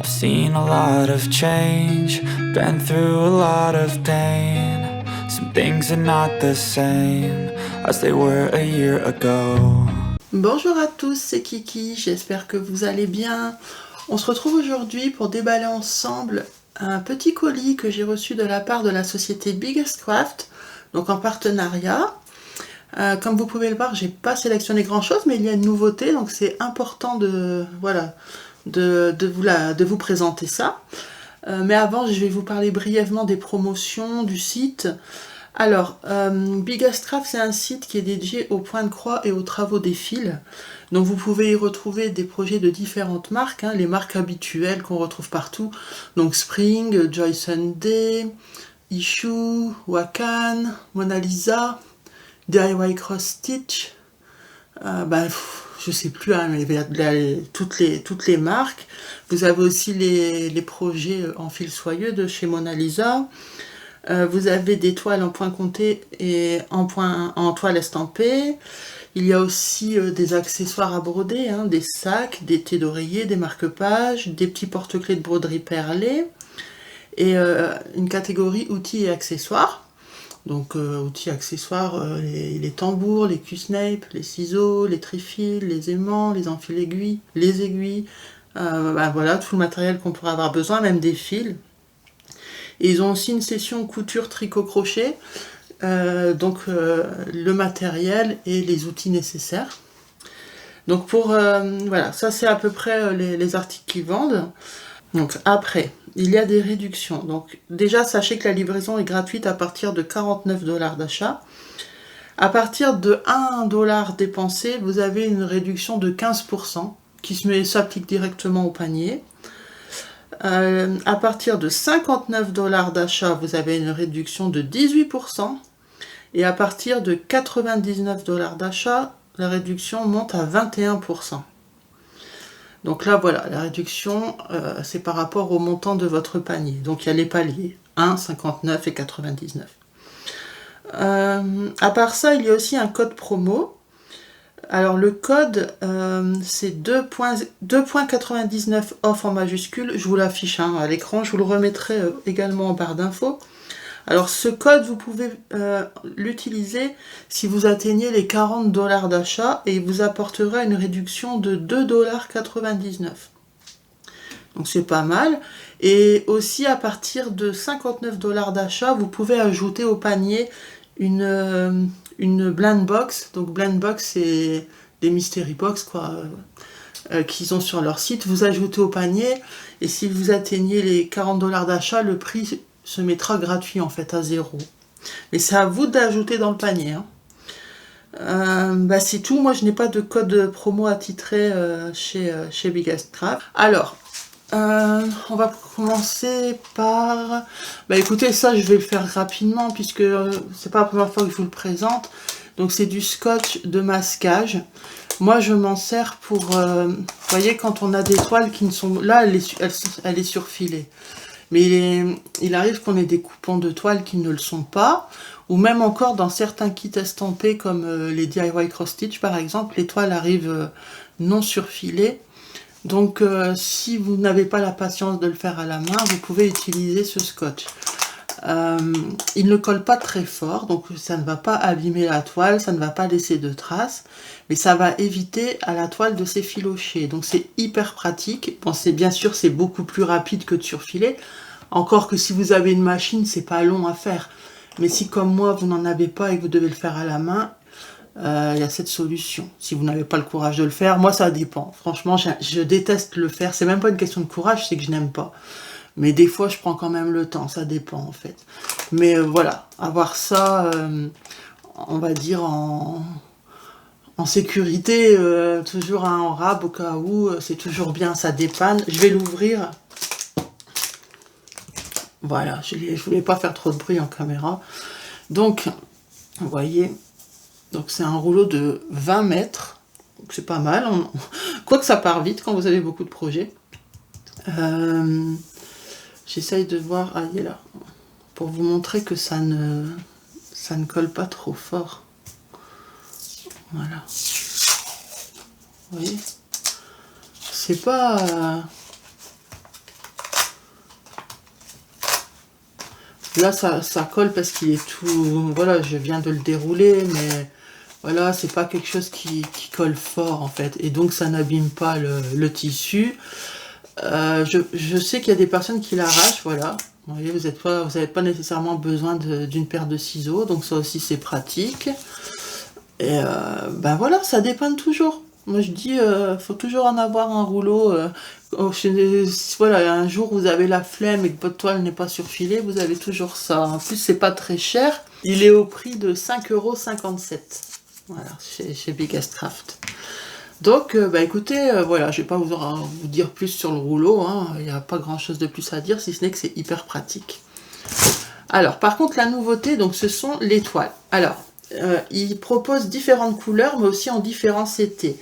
I've seen a lot of change, been through a lot of pain. Some things are not the same as they were a year ago. Bonjour à tous, c'est Kiki, j'espère que vous allez bien. On se retrouve aujourd'hui pour déballer ensemble un petit colis que j'ai reçu de la part de la société Biggest Craft, donc en partenariat. Comme vous pouvez le voir, j'ai pas sélectionné grand chose, mais il y a une nouveauté, donc c'est important de vous présenter ça. Mais avant, je vais vous parler brièvement des promotions du site. Alors, Biggest Craft, c'est un site qui est dédié au point de croix et aux travaux des fils. Donc vous pouvez y retrouver des projets de différentes marques, les marques habituelles qu'on retrouve partout. Donc Spring, Joy Sunday, Issue, Wakan, Mona Lisa, DIY Cross Stitch, je sais plus, mais il y a toutes les marques. Vous avez aussi les projets en fil soyeux de chez Mona Lisa. Vous avez des toiles en point compté et en toile estampée. Il y a aussi des accessoires à broder, des sacs, des thés d'oreiller, des marque-pages, des petits porte-clés de broderie perlée et une catégorie outils et accessoires. Donc outils accessoires, les tambours, les Q-snapes, les ciseaux, les trifils, les aimants, les enfils-aiguilles, les aiguilles, voilà, tout le matériel qu'on pourrait avoir besoin, même des fils. Et ils ont aussi une session couture tricot-crochet, le matériel et les outils nécessaires. Donc voilà, ça c'est à peu près les articles qu'ils vendent. Donc après, il y a des réductions. Donc déjà, sachez que la livraison est gratuite à partir de 49 $ d'achat. À partir de 1 $ dépensé, vous avez une réduction de 15% qui s'applique directement au panier. À partir de 59 $ d'achat, vous avez une réduction de 18%. Et à partir de 99 $ d'achat, la réduction monte à 21%. Donc là, voilà, la réduction, c'est par rapport au montant de votre panier. Donc il y a les paliers, 1, 59 et 99. À part ça, il y a aussi un code promo. Alors le code, c'est 2.99 off en majuscule. Je vous l'affiche à l'écran, je vous le remettrai également en barre d'infos. Alors ce code, vous pouvez l'utiliser si vous atteignez les 40 $ d'achat et il vous apportera une réduction de 2,99 $. Donc c'est pas mal. Et aussi à partir de 59 $ d'achat, vous pouvez ajouter au panier une blind box. Donc blind box, c'est des mystery box qu'ils ont sur leur site. Vous ajoutez au panier et si vous atteignez les 40 $ d'achat, le prix se mettra gratuit en fait à 0. Mais c'est à vous d'ajouter dans le panier. C'est tout. Moi je n'ai pas de code promo attitré chez Biggest Craft. Alors, on va commencer par... écoutez, ça je vais le faire rapidement puisque c'est pas la première fois que je vous le présente. Donc c'est du scotch de masquage. Moi je m'en sers pour... vous voyez, quand on a des toiles qui ne sont... Là elle est surfilée. Mais il arrive qu'on ait des coupons de toile qui ne le sont pas, ou même encore dans certains kits estampés comme les DIY Cross Stitch par exemple, les toiles arrivent non surfilées. Donc si vous n'avez pas la patience de le faire à la main, vous pouvez utiliser ce scotch. Il ne colle pas très fort, donc ça ne va pas abîmer la toile, ça ne va pas laisser de traces, mais ça va éviter à la toile de s'effilocher. Donc c'est hyper pratique. Bon, bien sûr, c'est beaucoup plus rapide que de surfiler. Encore que si vous avez une machine, c'est pas long à faire. Mais si comme moi, vous n'en avez pas et que vous devez le faire à la main, il y a cette solution. Si vous n'avez pas le courage de le faire, moi ça dépend. Franchement, je déteste le faire. C'est même pas une question de courage, c'est que je n'aime pas. Mais des fois, je prends quand même le temps, ça dépend en fait. Mais voilà, avoir ça, on va dire en sécurité, toujours en rab au cas où, c'est toujours bien, ça dépanne. Je vais l'ouvrir. Voilà, je voulais pas faire trop de bruit en caméra. Donc, vous voyez, donc c'est un rouleau de 20 mètres. Donc c'est pas mal. Quoique ça part vite quand vous avez beaucoup de projets. J'essaye de voir, il est là, pour vous montrer que ça ne colle pas trop fort. Voilà. Vous voyez, c'est pas Là, ça colle parce qu'il est tout... Voilà, je viens de le dérouler, mais voilà, c'est pas quelque chose qui colle fort, en fait. Et donc, ça n'abîme pas le tissu. Je sais qu'il y a des personnes qui l'arrachent, voilà. Vous voyez, vous n'avez pas nécessairement besoin d'une paire de ciseaux, donc ça aussi, c'est pratique. Et ben voilà, ça dépanne toujours. Moi je dis, faut toujours en avoir un rouleau. Voilà, un jour où vous avez la flemme et que votre toile n'est pas surfilée, vous avez toujours ça. En plus, c'est pas très cher. Il est au prix de 5,57 €. Voilà, chez Biggest Craft. Donc, bah écoutez, voilà, je vais pas vous dire plus sur le rouleau. Hein. Il n'y a pas grand chose de plus à dire, si ce n'est que c'est hyper pratique. Alors, par contre, la nouveauté, donc, ce sont les toiles. Alors, il propose différentes couleurs, mais aussi en différents CT.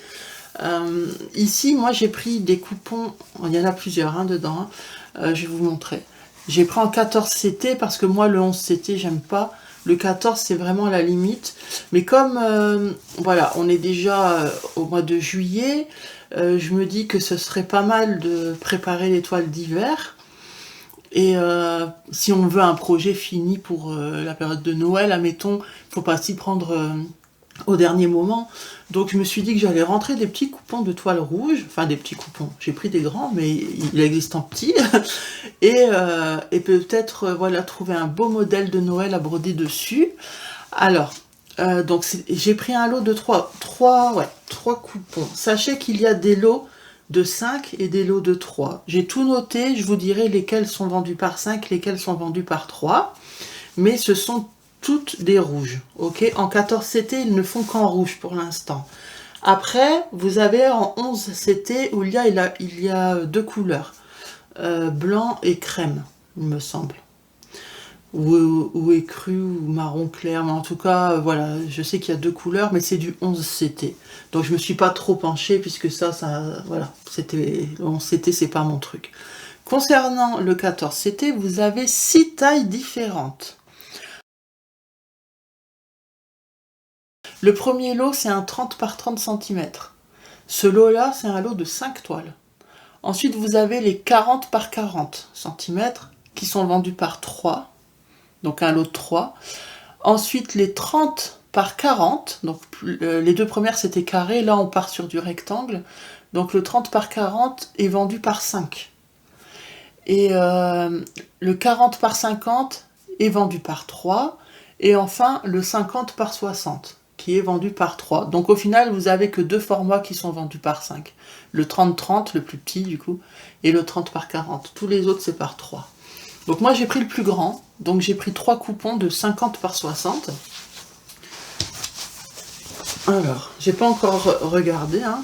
Ici, moi, j'ai pris des coupons, il y en a plusieurs hein, dedans, hein. Je vais vous montrer. J'ai pris en 14 CT parce que moi, le 11 CT, j'aime pas. Le 14, c'est vraiment la limite. Mais comme, voilà, on est déjà au mois de juillet, je me dis que ce serait pas mal de préparer les toiles d'hiver. Et si on veut un projet fini pour la période de Noël, admettons, il ne faut pas s'y prendre au dernier moment. Donc je me suis dit que j'allais rentrer des petits coupons de toile rouge, enfin des petits coupons, j'ai pris des grands, mais il existe en petits, et peut-être voilà, trouver un beau modèle de Noël à broder dessus. Alors, donc j'ai pris un lot de 3 coupons. Sachez qu'il y a des lots de 5 et des lots de 3. J'ai tout noté, je vous dirai lesquels sont vendus par 5, lesquels sont vendus par 3. Mais ce sont toutes des rouges. Ok, en 14 CT, ils ne font qu'en rouge pour l'instant. Après, vous avez en 11 CT où il y a deux couleurs. Blanc et crème, il me semble. Ou écru, ou marron clair, mais en tout cas, voilà, je sais qu'il y a deux couleurs, mais c'est du 11 CT. Donc je me suis pas trop penchée, puisque ça voilà, c'était 11 CT, c'est pas mon truc. Concernant le 14 CT, vous avez 6 tailles différentes. Le premier lot, c'est un 30 par 30 cm. Ce lot-là, c'est un lot de 5 toiles. Ensuite, vous avez les 40 par 40 cm, qui sont vendus par 3. Donc un lot de 3. Ensuite, les 30 par 40, donc les deux premières c'était carré, là on part sur du rectangle. Donc le 30 par 40 est vendu par 5. Et le 40 par 50 est vendu par 3. Et enfin, le 50 par 60, qui est vendu par 3. Donc au final, vous avez que deux formats qui sont vendus par 5. Le 30-30, le plus petit du coup, et le 30 par 40. Tous les autres, c'est par 3. Donc moi j'ai pris le plus grand, donc j'ai pris 3 coupons de 50 par 60. Alors, j'ai pas encore regardé, hein.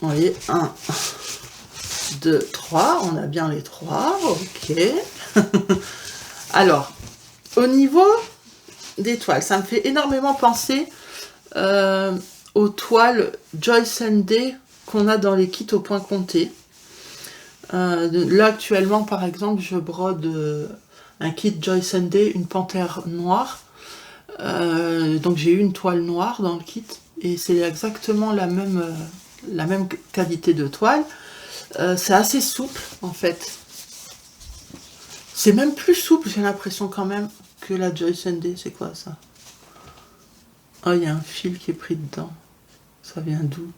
Vous voyez, 1, 2, 3, on a bien les 3, ok. Alors, au niveau des toiles, ça me fait énormément penser aux toiles Joyce Day qu'on a dans les kits au point compté. Là actuellement par exemple je brode un kit Joyce Day, une panthère noire, donc j'ai eu une toile noire dans le kit et c'est exactement la même qualité de toile. C'est assez souple en fait, c'est même plus souple j'ai l'impression quand même que la Joyce Day. C'est quoi ça? Oh, il y a un fil qui est pris dedans, ça vient d'où?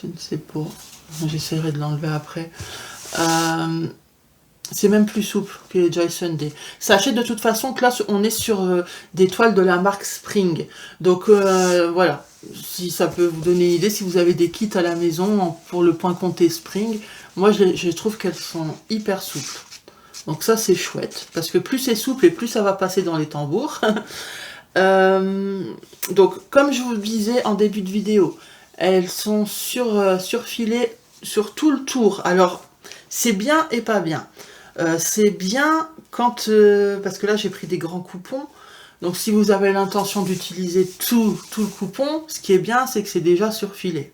Je ne sais pas. J'essaierai de l'enlever après. C'est même plus souple que les Joyce Day. Sachez de toute façon que là, on est sur des toiles de la marque Spring. Donc voilà, si ça peut vous donner une idée, si vous avez des kits à la maison pour le point compté Spring, moi je trouve qu'elles sont hyper souples. Donc ça c'est chouette, parce que plus c'est souple et plus ça va passer dans les tambours. Donc comme je vous le disais en début de vidéo, elles sont surfilées sur tout le tour. Alors, c'est bien et pas bien. C'est bien quand... parce que là, j'ai pris des grands coupons. Donc, si vous avez l'intention d'utiliser tout le coupon, ce qui est bien, c'est que c'est déjà surfilé.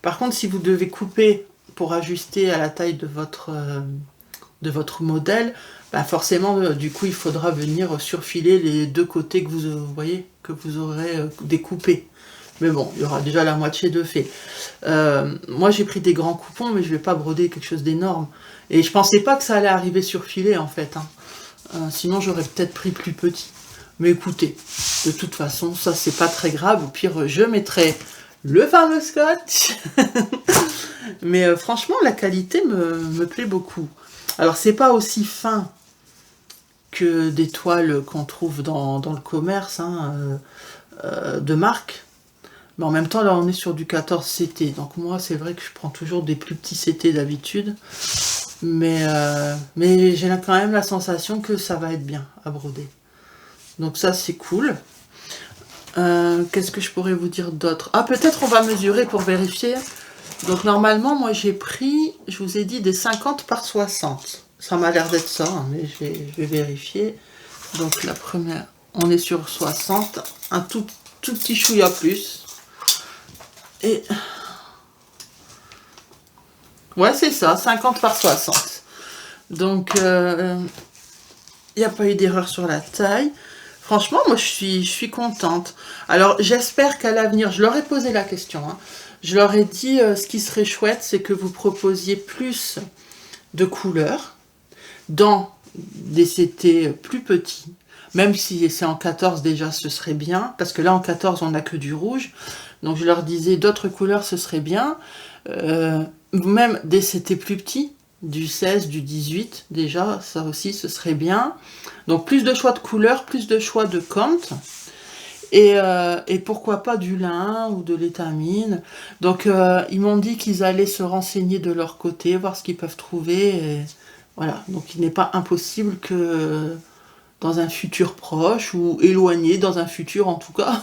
Par contre, si vous devez couper pour ajuster à la taille de votre modèle, bah forcément, du coup, il faudra venir surfiler les deux côtés que vous voyez, que vous aurez découpés. Mais bon, il y aura déjà la moitié de fait. Moi, j'ai pris des grands coupons, mais je vais pas broder quelque chose d'énorme. Et je pensais pas que ça allait arriver sur filet, en fait. Hein. Sinon, j'aurais peut-être pris plus petit. Mais écoutez, de toute façon, ça, c'est pas très grave. Au pire, je mettrai le fameux scotch. Mais franchement, la qualité me plaît beaucoup. Alors, c'est pas aussi fin que des toiles qu'on trouve dans le commerce de marque. Mais en même temps, là, on est sur du 14 CT. Donc moi, c'est vrai que je prends toujours des plus petits CT d'habitude. Mais j'ai quand même la sensation que ça va être bien à broder. Donc ça, c'est cool. Qu'est-ce que je pourrais vous dire d'autre? Ah, peut-être on va mesurer pour vérifier. Donc normalement, moi, j'ai pris, je vous ai dit, des 50 par 60. Ça m'a l'air d'être ça, hein, mais je vais vérifier. Donc la première, on est sur 60. Un tout petit chouïa plus. Et ouais, c'est ça, 50 par 60. Donc, il n'y a pas eu d'erreur sur la taille. Franchement, moi, je suis contente. Alors, j'espère qu'à l'avenir, je leur ai posé la question. Hein, je leur ai dit, ce qui serait chouette, c'est que vous proposiez plus de couleurs dans des CT plus petits. Même si c'est en 14 déjà, ce serait bien. Parce que là, en 14, on n'a que du rouge. Donc je leur disais, d'autres couleurs, ce serait bien. Même des CT plus petits, du 16, du 18, déjà, ça aussi, ce serait bien. Donc plus de choix de couleurs, plus de choix de compte. Et pourquoi pas du lin ou de l'étamine. Donc ils m'ont dit qu'ils allaient se renseigner de leur côté, voir ce qu'ils peuvent trouver. Et voilà, donc il n'est pas impossible que dans un futur proche, ou éloigné, dans un futur en tout cas.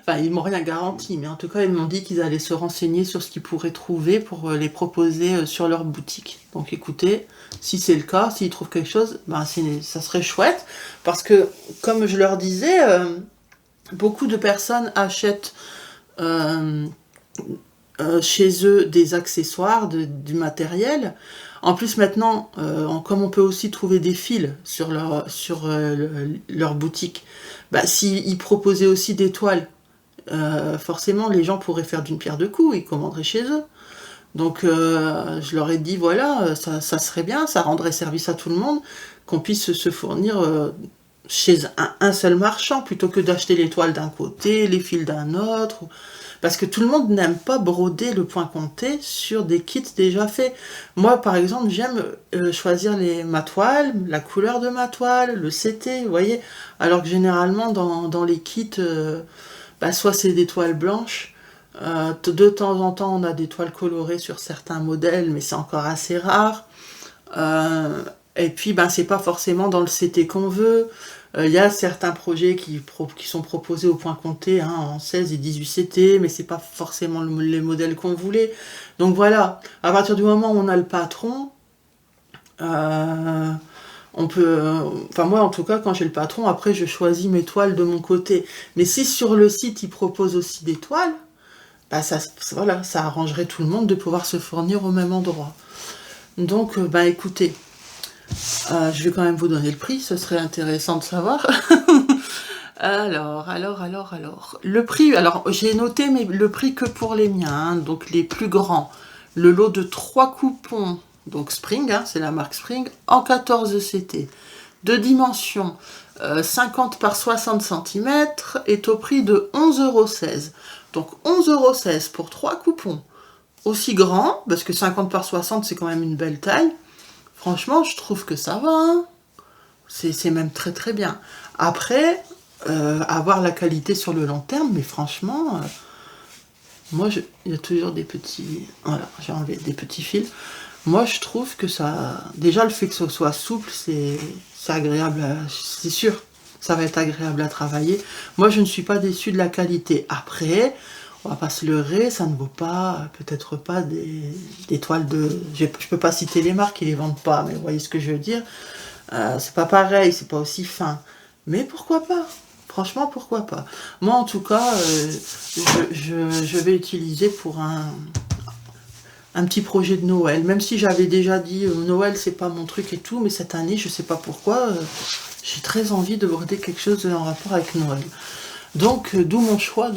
Enfin, ils m'ont rien garanti, mais en tout cas, ils m'ont dit qu'ils allaient se renseigner sur ce qu'ils pourraient trouver pour les proposer sur leur boutique. Donc écoutez, si c'est le cas, s'ils trouvent quelque chose, ben, ça serait chouette. Parce que, comme je leur disais, beaucoup de personnes achètent chez eux des accessoires, du matériel. En plus, maintenant, comme on peut aussi trouver des fils sur leur boutique, bah, s'ils proposaient aussi des toiles, forcément, les gens pourraient faire d'une pierre deux coups, ils commanderaient chez eux. Donc, je leur ai dit, voilà, ça serait bien, ça rendrait service à tout le monde, qu'on puisse se fournir chez un seul marchand, plutôt que d'acheter les toiles d'un côté, les fils d'un autre. Parce que tout le monde n'aime pas broder le point compté sur des kits déjà faits. Moi, par exemple, j'aime choisir ma toile, la couleur de ma toile, le CT, vous voyez. Alors que généralement, dans les kits, soit c'est des toiles blanches. De temps en temps, on a des toiles colorées sur certains modèles, mais c'est encore assez rare. Et puis, c'est pas forcément dans le CT qu'on veut. Il y a certains projets qui sont proposés au point compté en 16 et 18 CT, mais c'est pas forcément les modèles qu'on voulait. Donc voilà, à partir du moment où on a le patron, on peut... Enfin moi en tout cas, quand j'ai le patron, après je choisis mes toiles de mon côté. Mais si sur le site, ils proposent aussi des toiles, ça arrangerait tout le monde de pouvoir se fournir au même endroit. Donc, écoutez... je vais quand même vous donner le prix, ce serait intéressant de savoir. Alors. Le prix, alors j'ai noté mais le prix que pour les miens, hein, donc les plus grands. Le lot de 3 coupons, donc Spring, hein, c'est la marque Spring, en 14 CT. De dimension 50 par 60 cm est au prix de 11,16 €. Donc 11,16 € pour 3 coupons aussi grands, parce que 50 par 60 c'est quand même une belle taille. Franchement, je trouve que ça va. Hein. C'est même très très bien. Après, avoir la qualité sur le long terme, mais franchement, moi, il y a toujours des petits... Voilà, j'ai enlevé des petits fils. Moi, je trouve que ça... Déjà, le fait que ce soit souple, c'est agréable. C'est sûr, ça va être agréable à travailler. Moi, je ne suis pas déçue de la qualité. Après... On va pas se leurrer, ça ne vaut pas, peut-être pas des toiles de... Je peux pas citer les marques, ils les vendent pas, mais vous voyez ce que je veux dire. C'est pas pareil, c'est pas aussi fin. Mais pourquoi pas? Franchement, pourquoi pas? Moi, en tout cas, je vais utiliser pour un petit projet de Noël. Même si j'avais déjà dit, Noël, c'est pas mon truc et tout, mais cette année, je sais pas pourquoi, j'ai très envie de broder quelque chose en rapport avec Noël. Donc, d'où mon choix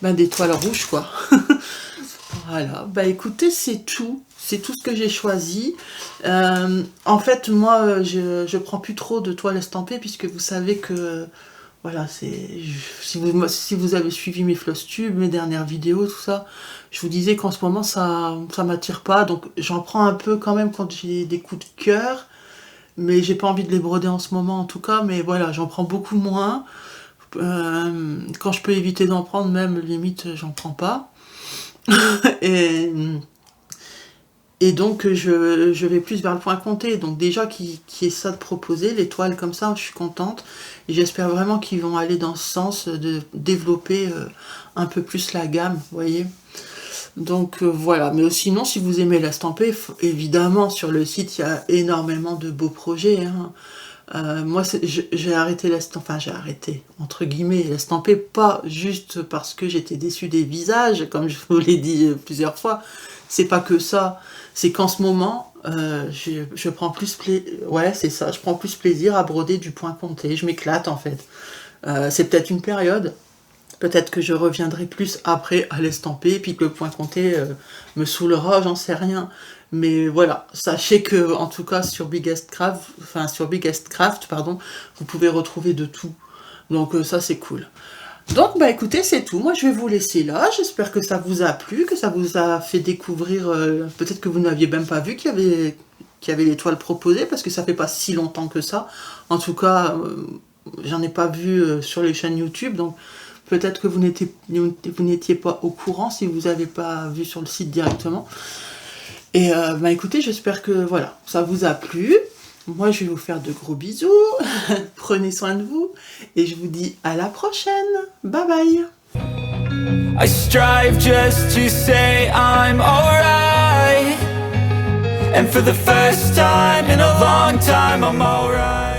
des toiles rouges, quoi. Voilà, bah écoutez, c'est tout ce que j'ai choisi. En fait, moi, je prends plus trop de toiles estampées, puisque vous savez que, voilà, si vous avez suivi mes floss tubes, mes dernières vidéos, tout ça, je vous disais qu'en ce moment, ça m'attire pas, donc j'en prends un peu quand même quand j'ai des coups de cœur, mais j'ai pas envie de les broder en ce moment, en tout cas, mais voilà, j'en prends beaucoup moins. Quand je peux éviter d'en prendre, même, limite, j'en prends pas. Et donc je vais plus vers le point compté. Donc déjà qui est ça de proposer, les toiles comme ça, je suis contente. Et j'espère vraiment qu'ils vont aller dans ce sens de développer un peu plus la gamme, vous voyez. Donc voilà, mais sinon si vous aimez l'estamper, évidemment sur le site il y a énormément de beaux projets, hein. Moi j'ai arrêté j'ai arrêté entre guillemets l'estamper, pas juste parce que j'étais déçue des visages, comme je vous l'ai dit plusieurs fois, c'est pas que ça, c'est qu'en ce moment je prends plus je prends plus plaisir à broder du point compté, je m'éclate en fait. C'est peut-être une période, peut-être que je reviendrai plus après à l'estamper, et puis que le point compté me saoulera, j'en sais rien. Mais voilà, sachez que en tout cas sur Biggest Craft, vous pouvez retrouver de tout. Donc ça c'est cool. Donc bah écoutez, c'est tout. Moi je vais vous laisser là. J'espère que ça vous a plu, que ça vous a fait découvrir. Peut-être que vous n'aviez même pas vu qu'il y avait les toiles proposées, parce que ça fait pas si longtemps que ça. En tout cas, j'en ai pas vu sur les chaînes YouTube, donc peut-être que vous n'étiez pas au courant si vous n'avez pas vu sur le site directement. Et bah écoutez, j'espère que voilà, ça vous a plu. Moi, je vais vous faire de gros bisous. Prenez soin de vous. Et je vous dis à la prochaine. Bye bye. I strive just to say I'm alright. And for the first time in a long time, I'm alright.